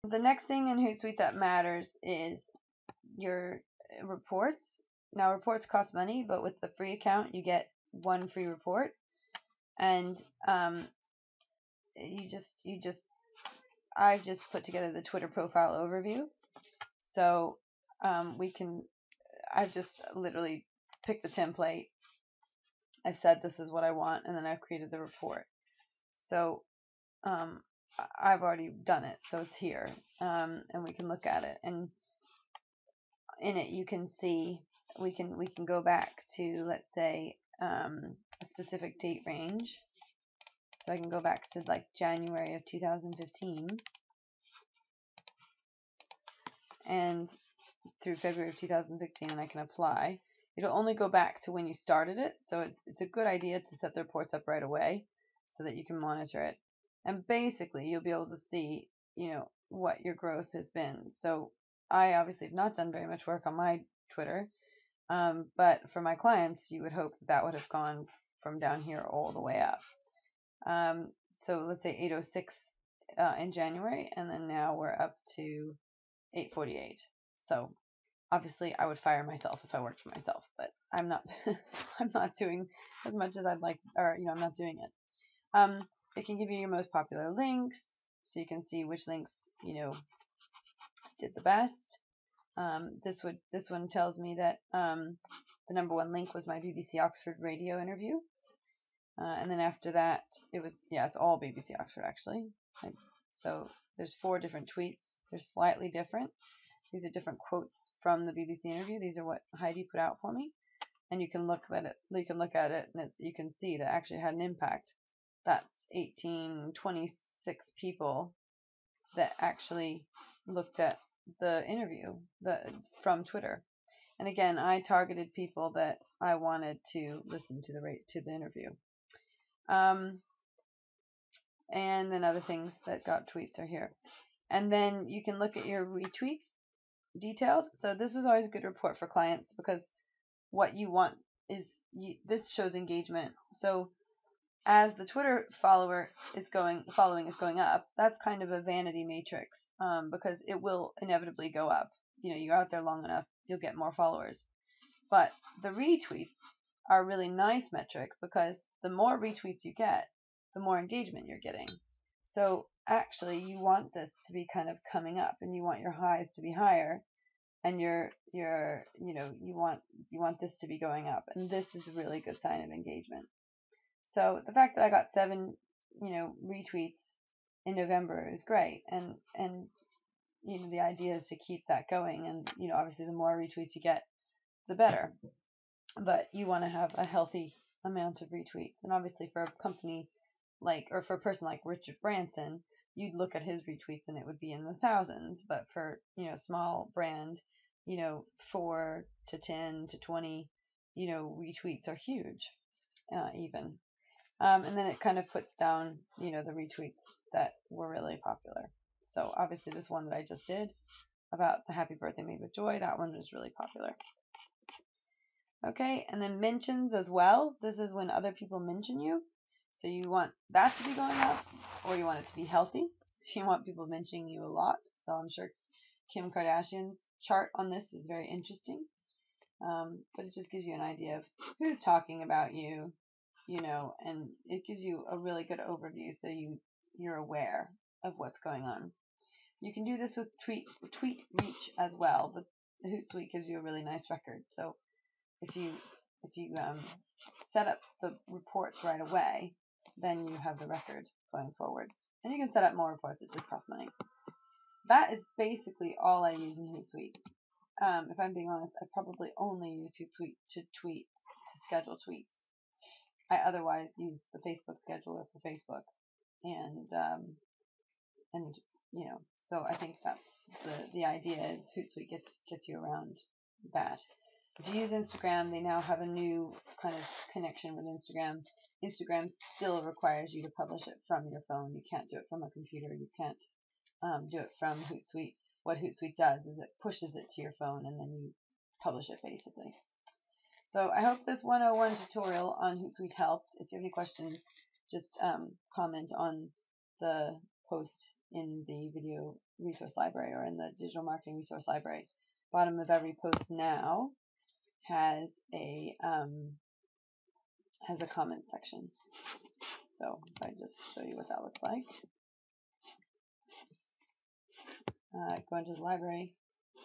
The next thing in Hootsuite that matters is your reports. Now reports cost money, but with the free account you get one free report, and you just I've just put together the Twitter profile overview. So we can I've just literally picked the template. I said this is what I want, and then I've created the report. So um, I've already done it, so it's here, and we can look at it. And in it, you can see we can go back to, let's say, a specific date range. So I can go back to like January of 2015 and through February of 2016, and I can apply. It'll only go back to when you started it, so it's a good idea to set the reports up right away so that you can monitor it. And basically, you'll be able to see, what your growth has been. So I obviously have not done very much work on my Twitter, but for my clients, you would hope that would have gone from down here all the way up. So let's say 806 in January, and then now we're up to 848. So obviously I would fire myself if I worked for myself, but I'm not I'm not doing as much as I'd like, or I'm not doing it. It can give you your most popular links, so you can see which links did the best. This one tells me that the number one link was my BBC Oxford radio interview, and then after that it's all BBC Oxford actually. So there's 4 different tweets. They're slightly different. These are different quotes from the BBC interview. These are what Heidi put out for me, and you can look at it. And you can see that actually had an impact. That's 1826 people that actually looked at the interview from Twitter. And again, I targeted people that I wanted to listen to the interview. And then other things that got tweets are here. And then you can look at your retweets detailed. So this was always a good report for clients, because what you want is this shows engagement. So as the Twitter following is going up, that's kind of a vanity matrix, because it will inevitably go up. You're out there long enough, you'll get more followers. But the retweets are a really nice metric, because the more retweets you get, the more engagement you're getting. So actually, you want this to be kind of coming up, and you want your highs to be higher, and you want this to be going up, and this is a really good sign of engagement. So the fact that I got 7 retweets in November is great, and the idea is to keep that going, and obviously the more retweets you get, the better. But you want to have a healthy amount of retweets, and obviously for a company or for a person like Richard Branson, you'd look at his retweets and it would be in the thousands. But for a small brand, 4 to 10 to 20 retweets are huge, even. And then it kind of puts down the retweets that were really popular. So obviously this one that I just did about the happy birthday made with joy, that one was really popular. Okay, and then mentions as well. This is when other people mention you. So you want that to be going up, or you want it to be healthy. So you want people mentioning you a lot. So I'm sure Kim Kardashian's chart on this is very interesting. But it just gives you an idea of who's talking about you, and it gives you a really good overview, so you're aware of what's going on. You can do this with tweet reach as well, but Hootsuite gives you a really nice record. So if you set up the reports right away, then you have the record going forwards. And you can set up more reports, it just costs money. That is basically all I use in Hootsuite. If I'm being honest, I probably only use Hootsuite to schedule tweets. I otherwise use the Facebook scheduler for Facebook, and so I think that's the idea is Hootsuite gets you around that. If you use Instagram, they now have a new kind of connection with Instagram. Instagram still requires you to publish it from your phone. You can't do it from a computer. You can't do it from Hootsuite. What Hootsuite does is it pushes it to your phone, and then you publish it basically. So I hope this 101 tutorial on Hootsuite helped. If you have any questions, just comment on the post in the video resource library or in the digital marketing resource library. Bottom of every post now has a comment section. So if I just show you what that looks like, go into the library,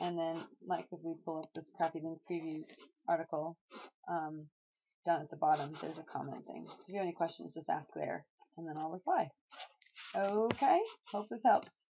and then like if we pull up this crappy link previews article, down at the bottom there's a comment thing. So if you have any questions, just ask there, and then I'll reply. Okay, hope this helps.